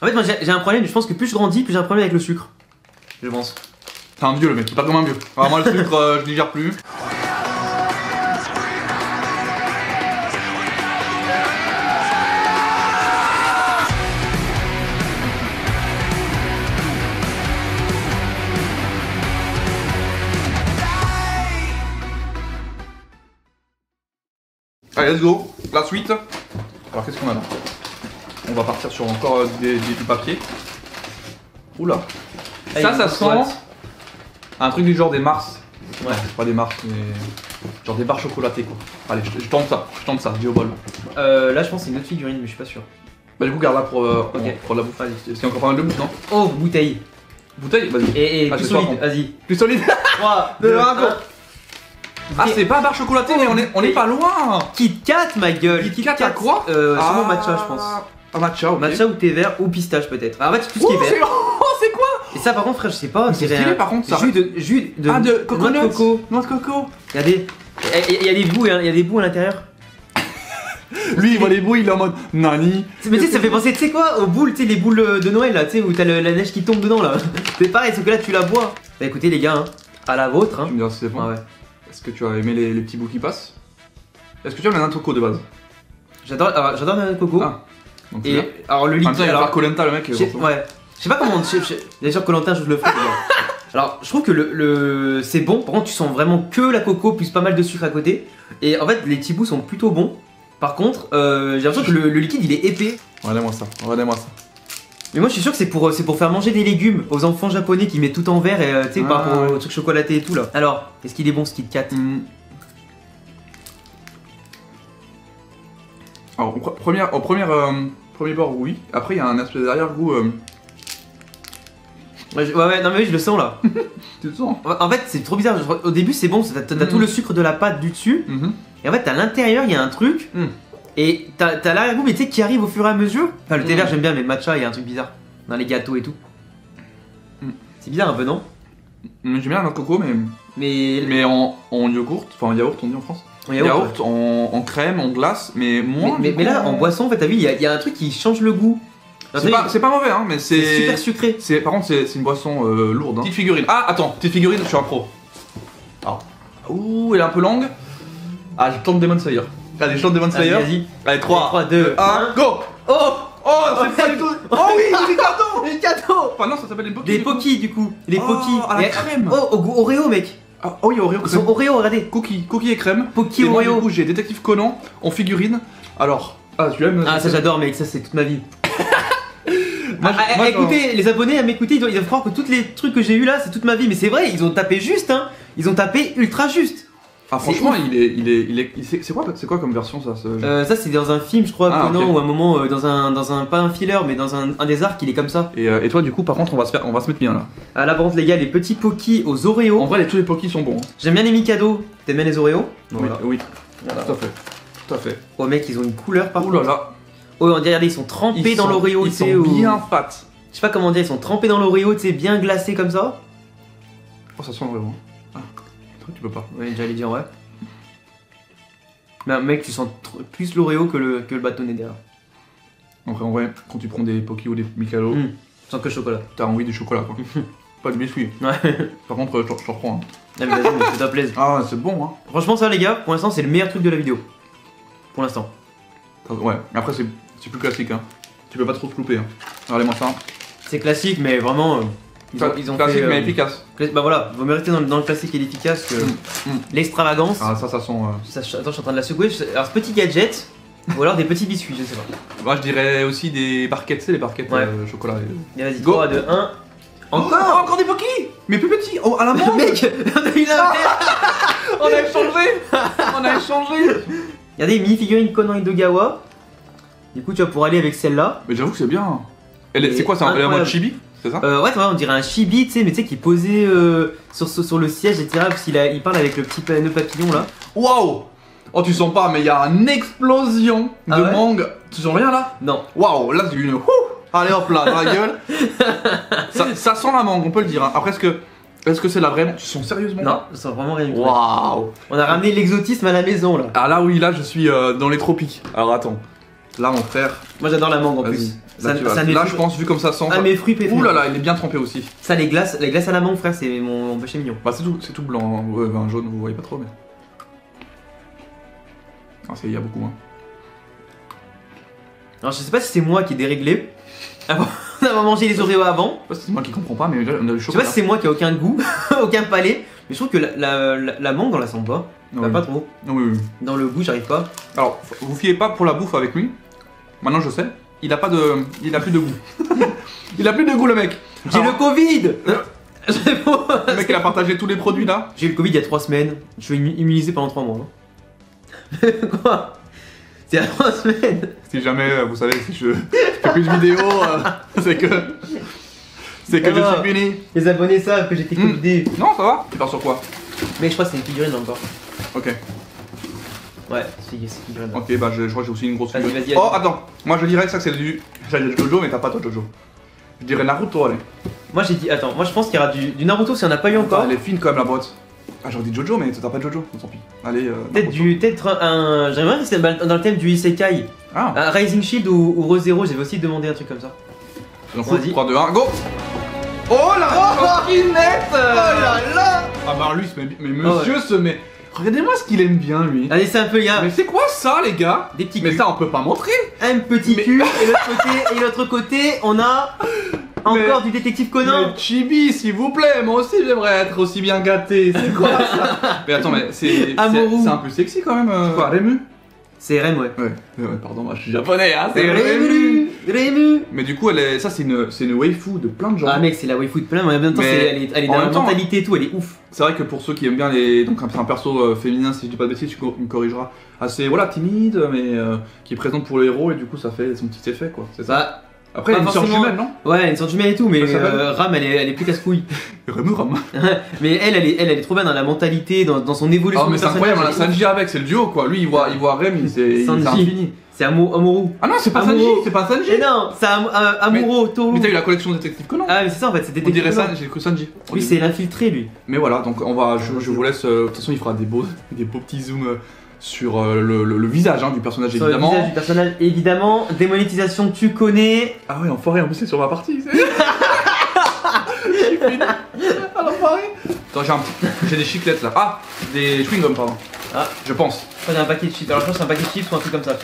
En fait, moi j'ai un problème, je pense que plus je grandis, plus j'ai un problème avec le sucre. Je pense. C'est un vieux le mec, il parle comme un vieux. Alors moi le sucre, je digère plus. Allez, let's go. La suite. Alors qu'est-ce qu'on a là? On va partir sur encore du papier. Oula. Ça sent un truc du genre des Mars. Ouais. Pas des Mars, mais genre des barres chocolatées quoi. Allez, je tente ça, dis au bol. Là, je pense que c'est une autre figurine, mais je suis pas sûr. Bah du coup, garde là pour la bouffe. Allez. Parce qu'il y a encore pas mal de bouffe, non? Oh, bouteille. Bouteille, vas-y. Et Ah, plus c'est toi, solide, vas-y. Plus solide. 3, 2, 2, 1, 1, go. Ah, c'est pas barre chocolatée, mais on est pas loin. Kit Kat, ma gueule. Kit Kat à quoi? Sûrement matcha, je pense. Ah, matcha, ok. Matcha ou thé vert ou pistache peut-être. Alors en fait, tout ce qui est vert. C'est quoi? Et ça, par contre, frère, je sais pas. C'est stylé par contre ça. Jus de Ah, de coconut. noix de coco. Noix de coco. Regardez. Il y a des bouts, hein, il y a des bouts à l'intérieur. Lui, il voit les bouts, il est en mode nani. Mais tu sais, ça fait penser, tu sais quoi, aux boules, tu sais, les boules de Noël là, tu sais, où t'as la neige qui tombe dedans là. C'est pareil, sauf que là, tu la bois. Bah écoutez, les gars, hein, à la vôtre. Hein. Tu me diras si c'est bon. Ah ouais. Est-ce que tu as aimé les petits bouts qui passent? Est-ce que tu aimes la noix de coco de base? J'adore la noix de coco. Ah. Donc, Et alors le en même temps, liquide. il va Alors, faire Koh-Lanta le mec. ouais. Je sais pas comment. Bien sûr, Koh-Lanta, je le fais. Alors, je trouve que c'est bon. Par contre, tu sens vraiment que la coco plus pas mal de sucre à côté. Et en fait, les petits bouts sont plutôt bons. Par contre, j'ai l'impression que le liquide il est épais. Regardez-moi ça, regardez-moi ça. Mais moi je suis sûr que c'est pour faire manger des légumes aux enfants japonais qui mettent tout en verre et tu sais, par rapport au truc chocolaté et tout là. Alors, est-ce qu'il est bon ce Kit Kat? Alors, au premier bord, oui. Après, il y a un espèce d'arrière-goût. Ouais, non mais oui, je le sens là. Tu le sens? En fait, c'est trop bizarre. Au début, c'est bon, t'as tout le sucre de la pâte du dessus. Et en fait, à l'intérieur, il y a un truc. Et t'as l'arrière-goût, mais tu sais, qui arrive au fur et à mesure. Enfin, le thé vert, j'aime bien, mais le matcha, il y a un truc bizarre. Dans les gâteaux et tout. C'est bizarre un peu, non? J'aime bien la noix de coco, mais en yaourt, enfin yaourt, on dit en France. Yaourt, en crème, en glace, mais moins. Mais là, en boisson, en fait, t'as vu, il y a un truc qui change le goût. C'est pas mauvais, hein, mais c'est super sucré. Par contre, c'est une boisson lourde. Hein. Petite figurine. Ah, attends, petite figurine, je suis un pro. Alors. Ouh, elle est un peu longue. Ah, je tente Demon Slayer. Allez, je tente Demon Slayer. Vas-y. Allez, 3, 2, 1, go! Oh, c'est pas du tout. Oh oui, des cadeaux! Les cadeaux! Enfin, non, ça s'appelle les Poki. Des Poki, du coup. Les Poki. À la crème. Oh, au goût Oreo, mec. Ah, oh, il y a Oreo. Ils sont Oreo, regardez. Cookie et crème. Poki et moi, Oreo. du coup, j'ai Détective Conan en figurine. Alors, tu aimes? Ah, ça j'adore, mec, ça c'est toute ma vie. Écoutez, les abonnés à m'écouter, ils doivent croire que tous les trucs que j'ai eu là, c'est toute ma vie. Mais c'est vrai, ils ont tapé juste, hein. Ils ont tapé ultra juste. Ah, franchement, c'est quoi comme version ça? Ça, c'est dans un film, je crois, Conan, okay. ou un moment, dans un pas un filler, mais dans un des arcs, il est comme ça. Et toi, du coup, par contre, on va se mettre bien là. Ah, là, par contre, les gars, les petits Poki aux Oreo. En vrai, tous les Poki sont bons. Hein. J'aime bien les Mikado. T'aimes bien les Oreo? Oui, voilà. Tout à fait. Oh, mec, ils ont une couleur par contre. Ouh là là. Oh, on dirait, regardez, ils sont trempés dans l'Oreo, tu sais. Ils sont bien fat. Je sais pas comment dire, ils sont trempés dans l'Oreo, tu sais, bien glacés comme ça. Oh, ça sent vraiment. Ah, tu peux pas. Ouais, j'allais dire, ouais. Mais mec, tu sens plus l'Oreo que le bâtonnet derrière. En vrai, quand tu prends des Poki ou des Mikado, Tu sens que le chocolat. t'as envie du chocolat quoi. Pas du biscuit. Ouais. Par contre, je te reprends. Hein. Ah, mais vas-y, mais fais-toi plaisir. Ah, c'est bon, hein. Franchement, ça, les gars, pour l'instant, c'est le meilleur truc de la vidéo. Pour l'instant. Ouais, après, c'est plus classique, hein. Tu peux pas trop te louper, hein. Regardez-moi ça. C'est classique, mais vraiment. Ils ont classique fait, mais efficace. Bah voilà, vaut mieux rester dans le classique et l'efficace que l'extravagance. Ah, ça sent. Attends, je suis en train de la secouer. Alors, ce petit gadget, ou alors des petits biscuits, je sais pas. Moi, je dirais aussi des barquettes, c'est les barquettes chocolat. Et vas-y, Go. 3, 2, 1. Encore des Poki. Mais plus petits. Oh, à la main. Mec, on a eu la On a échangé. Regardez, mini figurine Conan Edogawa. Du coup, tu vas pouvoir aller avec celle-là. Mais j'avoue que c'est bien. C'est quoi, c'est un mode chibi? C'est ça? Ouais, on dirait un chibi, tu sais, mais tu sais, qui est posé sur le siège, etc. Parce qu'il parle avec le petit nœud papillon là. Waouh! Oh, tu sens pas, mais il y a une explosion de mangue. Tu sens rien là? Non. Waouh, là c'est une. Allez hop là, dans la gueule. ça sent la mangue, on peut le dire. Hein. Après, est-ce que c'est la vraie? Tu sens sérieusement? Non, ça sent vraiment rien du tout. Waouh! On a ramené l'exotisme à la maison là. Ah là, oui, là je suis dans les tropiques. Alors attends. Là, mon frère. Moi j'adore la mangue en plus. Là, je pense, vu comme ça sent. Ah, mes fruits préférés. Ouh là là, il est bien trempé aussi. Ça, les glaces à la mangue, frère, c'est mon péché mignon. Bah, c'est tout blanc. Hein. Ouais, un jaune, vous voyez pas trop, mais. Ah, il y a beaucoup moins. Alors, je sais pas si c'est moi qui ai déréglé. D'avoir mangé les Oreos avant. C'est moi qui comprends pas, mais on a le chocolat. Je sais pas si c'est moi qui a aucun goût, aucun palais. Mais je trouve que la mangue, on la sent pas. Oui. Pas trop. Oui. Dans le goût, j'arrive pas. Alors, vous fiez pas pour la bouffe avec lui. Maintenant, je sais. Il a plus de goût. Il a plus de goût, le mec. J'ai le Covid. Le mec, il a partagé tous les produits là. J'ai eu le Covid il y a 3 semaines. Je suis immunisé pendant 3 mois. Hein. Quoi? C'est à 3 semaines. Si jamais, vous savez, si je fais plus de vidéos, c'est que je suis puni. Les abonnés savent que j'ai été covidé. Non, ça va. Tu pars sur quoi? Mais je crois que c'est une figurine encore. Ok. Ouais, c'est une figurine. Ok, bah je crois que j'ai aussi une grosse figurine. Vas-y. Oh, attends. Moi, je dirais que ça, c'est du. J'allais dire Jojo, mais t'as pas toi, Jojo. Je dirais Naruto, allez. Moi, j'ai dit. Attends, moi je pense qu'il y aura du Naruto si on n'a pas eu encore. Elle est fine quand même, la boîte. Ah, j'aurais dit Jojo, mais t'as pas de Jojo, tant pis. Allez, Peut-être un. J'aimerais rester dans le thème du Isekai. Ah. Un Rising Shield ou ReZero, j'avais aussi demandé un truc comme ça. Donc, Vas-y. 3, 2, 1, go! Oh la coquinette! Oh là là! Ah bah lui, mais monsieur se met. Regardez-moi ce qu'il aime bien, lui. Allez, c'est un peu, gars. Mais c'est quoi ça, les gars? Des petits Mais culs. ça, on peut pas montrer. Un petit cul, et l'autre côté, on a encore du détective Conan. Mais Chibi, s'il vous plaît, moi aussi j'aimerais être aussi bien gâté. C'est quoi ça? Mais attends, mais c'est un peu sexy quand même. Quoi, Rému? C'est Rem, ouais. Ouais, pardon, moi je suis japonais, hein. C'est Rému. Mais du coup, ça c'est une waifu de plein de gens. Ah mec, c'est la waifu de plein, mais en même temps, elle est dans la mentalité et tout, elle est ouf. C'est vrai que pour ceux qui aiment bien les. Donc, c'est un perso féminin, si je dis pas de bêtises, tu me corrigeras. Assez, voilà, timide, mais qui est présente pour le héros, et du coup, ça fait son petit effet, quoi. C'est ça. Bah, après, elle a une sœur jumelle, non? Ouais, elle a une sœur jumelle et tout, mais Ram, elle est plus casse-couille. Ram. Mais elle est trop bien dans la mentalité, dans son évolution. Ah, mais c'est incroyable, on a Sanji avec, c'est le duo, quoi. Lui, il voit Rem, c'est infini. C'est Amuro. Ah non, c'est pas Sanji, c'est pas Sanji. Mais non, c'est Amuro, Toru. Mais t'as eu la collection de Détective Conan. Ah, mais c'est ça en fait, c'est On dirait ça, j'ai cru Sanji. Oui, c'est l'infiltré lui. Mais voilà, donc on va, je vous laisse. De toute façon, il fera des beaux petits zooms sur le visage du personnage, évidemment. Le visage du personnage, évidemment. Démonétisation, tu connais. Ah ouais, enfoiré, en plus c'est sur ma partie. Je suis fini. Ah l'enfoiré. Attends, j'ai des chiclettes là. Ah, des chewing-gums, pardon. Ah, je pense. Je crois qu'il y a un paquet de chips. Alors je pense que c'est un paquet de chips ou un truc comme ça.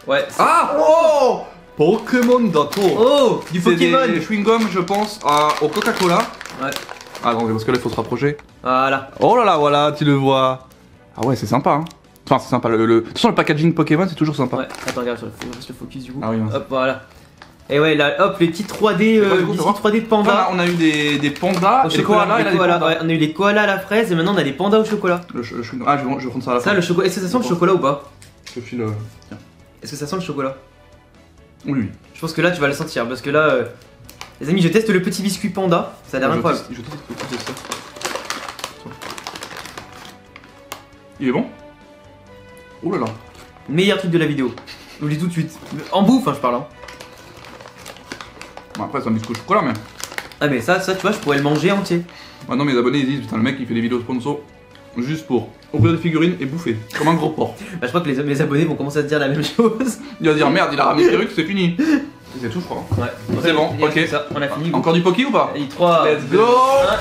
Ouais. Ah oh Pokémon Dato. Oh, du Pokémon. Des chewing-gums, je pense, au Coca-Cola. Ouais. Ah non, parce que là il faut se rapprocher. Voilà. Oh là là, voilà, tu le vois. Ah ouais, c'est sympa, hein. Enfin, c'est sympa. De toute façon, le packaging Pokémon, c'est toujours sympa. Ouais, attends, regarde, reste le focus du coup. Ah oui, hop, voilà. Et ouais, là, hop, les petits 3D, de panda. Enfin, on a eu des pandas au chocolat. Ouais, on a eu les koalas à la fraise et maintenant on a les pandas au chocolat. Ah, je vais prendre ça à la fin. Ça, le chocolat. Est-ce que ça sent le chocolat ou pas? Je file. Tiens. Est-ce que ça sent le chocolat? Oui. Je pense que là, tu vas le sentir parce que là, les amis, je teste le petit biscuit panda. Ça a l'air incroyable. Je teste ça. Il est bon? Oh là là. Meilleur truc de la vidéo. Je vous le dis tout de suite. En bouffe, je parle. Bon, après, c'est un biscuit au chocolat, mais. Ah, mais ça, tu vois, je pourrais le manger entier. Maintenant, mes abonnés ils disent putain, le mec il fait des vidéos sponsor juste pour ouvrir des figurines et bouffer, comme un gros porc. Bah, je crois que mes abonnés vont commencer à se dire la même chose. Il va dire merde, il a ramené perruque, c'est fini. C'est tout, je crois. Ouais, c'est bon, ok. Ça, on a fini. Encore du poki ou pas? Et 3, let's go.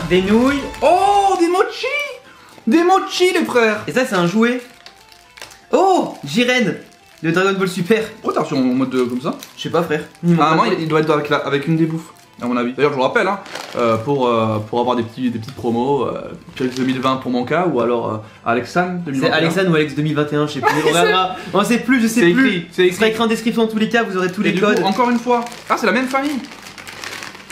1, des nouilles. Oh, des mochi! Des mochi, les frères! Et ça, c'est un jouet. Oh, Jiren de Dragon Ball Super. Pourquoi t'as reçu en mode comme ça? Je sais pas, frère. Ah, moi, il doit être avec une des bouffes, à mon avis. D'ailleurs, je vous rappelle, hein, pour avoir des petites promos, Pyrex 2020 pour mon cas, ou alors Alexan 2021. C'est Alexan ou Alex 2021, je sais plus. On verra. On sait plus, je sais plus. C'est écrit. En description dans tous les cas, vous aurez tous les codes. Coup, encore une fois, ah, c'est la même famille.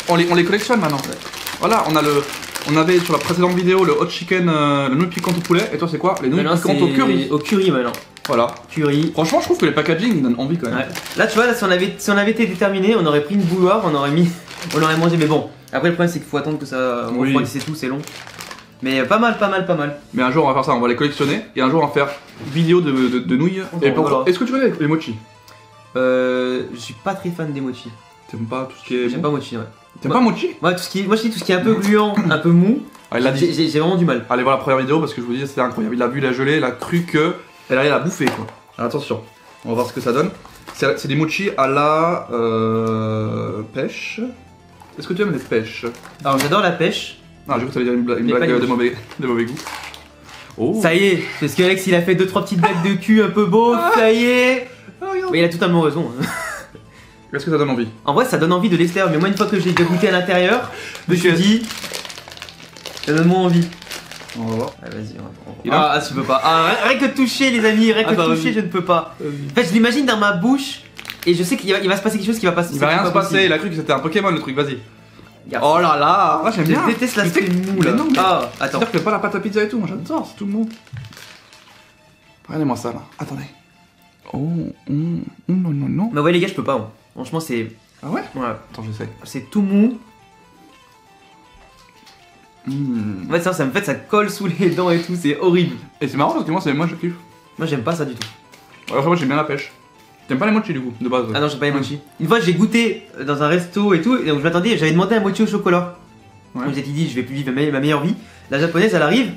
On les collectionne maintenant. Ouais. Voilà, on avait sur la précédente vidéo le hot chicken, la nouille piquante au poulet, et toi c'est quoi? Les nouilles piquantes au curry. Au curry maintenant. Voilà. Curry. Franchement, je trouve que les packaging ils donnent envie quand même. Ouais. Là, tu vois, là, si on avait été déterminé, on aurait pris une bouilloire, on aurait mangé. Mais bon, après le problème c'est qu'il faut attendre que ça refroidisse et tout, c'est long. Mais pas mal. Mais un jour on va faire ça, on va les collectionner et un jour on va faire vidéo de nouilles. Et voilà. Est-ce que tu connais les mochi? Je suis pas très fan des mochi. T'aimes pas tout ce qui est. J'aime pas mochi, ouais. T'aimes pas mochi? Moi, je dis tout ce qui est un peu gluant, un peu mou. Ah, il l'a dit. J'ai vraiment du mal. Allez voir la première vidéo parce que je vous dis c'était incroyable. Il a vu la gelée, il a cru que elle allait la bouffer quoi. Alors, attention, on va voir ce que ça donne. C'est des mochis à la pêche. Est-ce que tu aimes les pêches? Alors j'adore la pêche. Ah, je crois que t'allais dire une blague de mauvais goût. Oh. Ça y est, parce qu'Alex il a fait 2-3 petites blagues de cul un peu beau, ça y est. Mais il a totalement raison. Est-ce que ça donne envie? En vrai ça donne envie de l'extérieur, mais moi une fois que j'ai déjà goûté à l'intérieur, je me suis dit, ça donne moins envie. On va voir. Ah, vas-y, on va. Ah, tu peux pas. Ah, rien que toucher les amis, rien que toucher je ne peux pas. En fait je l'imagine dans ma bouche et je sais qu'il va se passer quelque chose qui va passer. Il va rien se passer, il a cru que c'était un Pokémon le truc, vas-y. Oh là là, j'aime bien. Je déteste l'aspect mou là. Ah, attends. C'est-à-dire que pas la pâte à pizza et tout, moi j'adore, c'est tout mou. Regardez-moi ça là, attendez. Oh, non. Bah ouais les gars je peux pas. Franchement c'est... Ah ouais? Ouais. Attends, j'essaie. C'est tout mou. En fait ça colle sous les dents et tout, c'est horrible. Et c'est marrant parce que moi je kiffe. Moi j'aime pas ça du tout. Alors moi j'aime bien la pêche. T'aimes pas les mochis du coup, de base? Ah non j'aime pas les mochis. Une fois j'ai goûté dans un resto et tout, et donc je m'attendais, j'avais demandé un mochi au chocolat. Ouais. Donc j'ai dit je vais plus vivre ma meilleure vie. La japonaise elle arrive,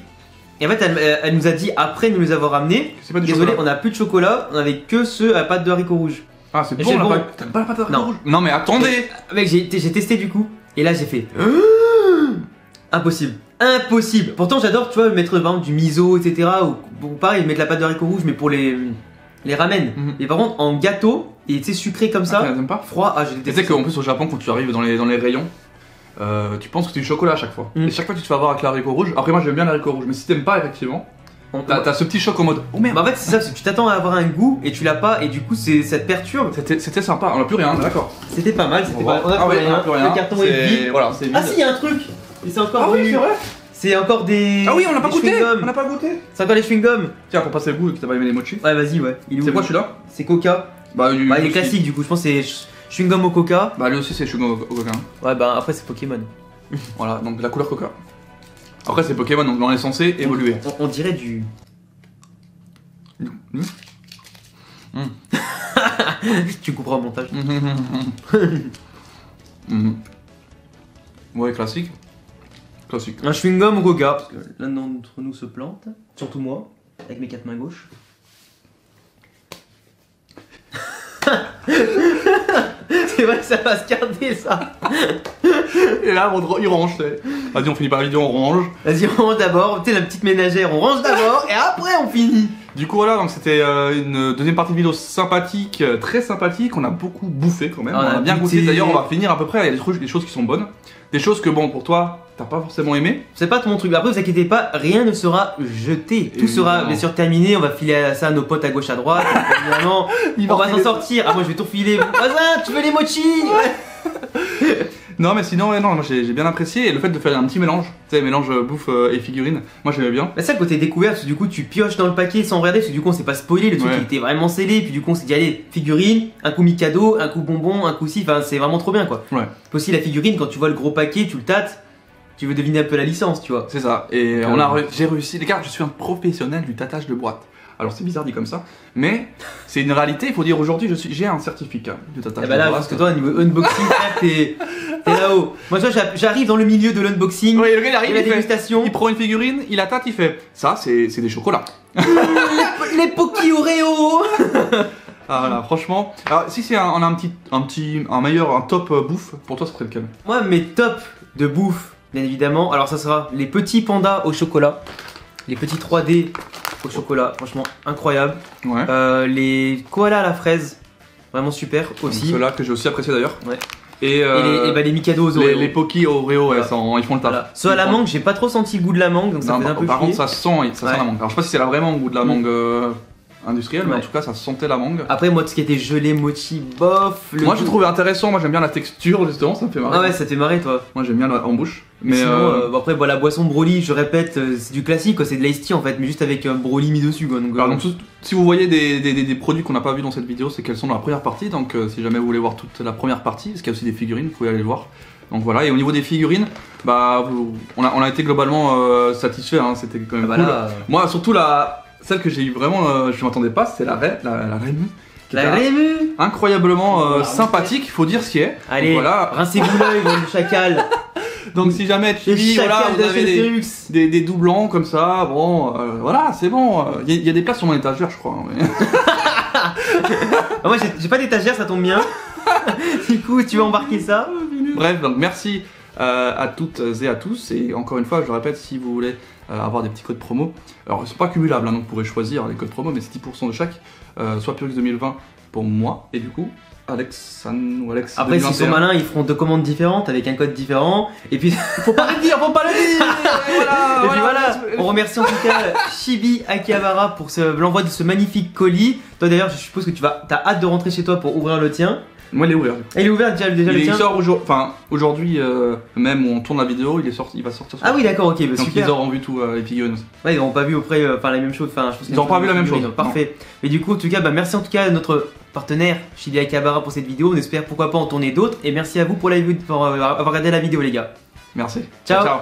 et en fait elle nous a dit après nous les avoir ramenés, c'est pas du désolé chocolat. on a plus de chocolat, on avait que ceux à pâte de haricots rouges. Ah c'est bon, bon. T'aimes pas la pâte à Non. rouge? Non mais attendez. Mec j'ai testé du coup, et là j'ai fait... Impossible. Impossible. Pourtant j'adore tu vois mettre par exemple du miso etc. Ou bon, pareil mettre la pâte de haricots rouges mais pour les ramen. Et par contre en gâteau, et tu sais sucré comme ça, t'aimes pas? froid, je Tu déteste. sais qu'en plus au Japon quand tu arrives dans les rayons, tu penses que c'est du chocolat à chaque fois. Et chaque fois tu te fais avoir avec l'haricot rouge. Après moi j'aime bien l'haricot rouge, mais si t'aimes pas effectivement, t'as ce petit choc en mode oh merde. Bah en fait c'est ça, parce que tu t'attends à avoir un goût et tu l'as pas et du coup ça te perturbe. C'était sympa, on a plus rien, d'accord. C'était pas mal, c'était pas... On a plus rien. Le carton est vide. Voilà, c'est vide. Ah si, il y a un truc. Et c'est encore oui, c'est vrai. C'est encore des... Ah oui, on l'a pas des goûté. chewing-gums. On n'a pas goûté. C'est encore les chewing-gums. Tiens, pour passer le goût, que t'as pas aimé les mochis. Ouais, vas-y, ouais. Il est où, C'est quoi lui celui-là? C'est Coca. Bah, Il est classique du coup, je pense que c'est chewing-gum au Coca. Bah, lui aussi c'est chewing-gum au Coca. Ouais, bah après c'est Pokémon. Voilà, donc la couleur Coca. Après c'est Pokémon, donc on est censé évoluer. On dirait du... Tu couperas au montage. Ouais, classique. Classique. Un chewing-gum au Coca. Parce que l'un d'entre nous se plante, surtout moi, avec mes 4 mains gauches. C'est vrai que ça va se garder ça. Et là, il range. Vas-y, on finit par la vidéo, on range. Vas-y, on range d'abord. Tu sais, la petite ménagère, on range d'abord et après on finit. Du coup, voilà, donc c'était une deuxième partie de vidéo sympathique, très sympathique. On a beaucoup bouffé quand même. On a bien goûté. D'ailleurs, on va finir à peu près. Il y a des choses qui sont bonnes. Des choses que, bon, pour toi, t'as pas forcément aimé. C'est pas tout mon truc. Après, vous inquiétez pas, rien ne sera jeté. Tout sera bien sûr terminé. On va filer ça à nos potes à gauche à droite. Évidemment, on va s'en sortir. Ah, moi je vais tout filer. Voisin, tu veux les mochis? Non, mais sinon, ouais, non, moi j'ai bien apprécié. Et le fait de faire un petit mélange, tu sais, mélange bouffe et figurine, moi j'aimais bien. Mais ça, le côté découverte, parce que du coup, tu pioches dans le paquet sans regarder, parce que du coup, on s'est pas spoilé. Le truc il était vraiment scellé. Puis du coup, on s'est dit, allez, figurine, un coup Mikado, un coup bonbon, un coup si. Enfin, c'est vraiment trop bien quoi. Ouais. Puis aussi, la figurine, quand tu vois le gros paquet, tu le tâtes. Tu veux deviner un peu la licence, tu vois. C'est ça. Et j'ai réussi. Les gars, je suis un professionnel du tâtage de boîte. Alors c'est bizarre dit comme ça, mais c'est une réalité. Il faut dire aujourd'hui, j'ai un certificat de tâtage de boîte. Là, parce que toi, au niveau unboxing, t'es là-haut. Moi, tu vois, j'arrive dans le milieu de l'unboxing. Oui, le gars il arrive, la dégustation. Il prend une figurine, il la tâte, il fait. Ça, c'est des chocolats. les Poki Oreo. Ah voilà, franchement. Alors si c'est on a un top bouffe, pour toi, ce serait lequel? Moi, mes tops de bouffe, bien évidemment. Alors ça sera les petits pandas au chocolat, les petits 3D au chocolat, franchement incroyable. Ouais. Les koalas à la fraise, vraiment super aussi. Ceux-là que j'ai aussi apprécié d'ailleurs. Ouais. Et les Mikado aux Oreo. Les Poki Oreo, voilà. Ouais, ils font le taf. Voilà. Ceux à la mangue, j'ai pas trop senti le goût de la mangue, donc ça faisait un peu Par chier. contre, ça sent la mangue. Alors je sais pas si c'est vraiment le goût de la mangue industrielle, mais en tout cas, ça sentait la mangue. Après, moi, tout ce qui était gelé, mochi, bof. Moi, je trouvais intéressant. Moi, j'aime bien la texture, justement, ça me fait marrer. Ah ouais, ça te fait marrer, toi. Moi, j'aime bien en bouche. Mais sinon, après, la boisson Broly, je répète, c'est du classique, quoi. C'est de l'ice tea en fait, mais juste avec un Broly mis dessus, quoi. Donc, alors, donc, si vous voyez des produits qu'on n'a pas vu dans cette vidéo, c'est qu'elles sont dans la première partie. Donc, si jamais vous voulez voir toute la première partie, parce qu'il y a aussi des figurines, vous pouvez aller le voir. Donc voilà, et au niveau des figurines, bah, on a été globalement satisfait. Hein, c'était quand même cool. Là, moi, surtout celle que j'ai eu vraiment, je m'attendais pas, c'était la Rému. La Rému incroyablement sympathique, il faut dire ce qui est. Allez, donc, voilà. rincez-vous l'œil, le chacal. Donc si jamais tu dis, voilà, vous avez des doublons comme ça, bon, voilà, c'est bon. Il y a des places sur mon étagère, je crois. Mais... Moi j'ai pas d'étagère, ça tombe bien. Du coup tu vas embarquer ça. Bref, donc merci à toutes et à tous. Et encore une fois, je le répète, si vous voulez avoir des petits codes promo, alors ils sont pas cumulables, hein, donc vous pourrez choisir les codes promo, mais c'est 10% de chaque. Soit Purix 2020 pour moi, et du coup Alexan ou Alex. Après, s'ils sont malins, ils feront 2 commandes différentes avec un code différent. Et puis. Faut pas le dire, faut pas le dire. Et puis voilà, on remercie en tout cas Chibi Akihabara pour l'envoi de ce magnifique colis. Toi d'ailleurs, je suppose que t'as hâte de rentrer chez toi pour ouvrir le tien. Moi, il est ouvert. Il est ouvert déjà le tien. Il sort aujourd'hui, même où on tourne la vidéo, il va sortir. Ah oui, d'accord, ok, bah, donc super. ils auront vu tout les figurines aussi. Ouais, ils n'auront pas vu auprès, la même chose. Enfin, je pense ils n'ont pas vu la même chose. Parfait. Et du coup, en tout cas, merci en tout cas à notre partenaire Chibi Akihabara pour cette vidéo. On espère pourquoi pas en tourner d'autres. Et merci à vous pour avoir regardé la vidéo, les gars. Merci. Ciao. Ciao.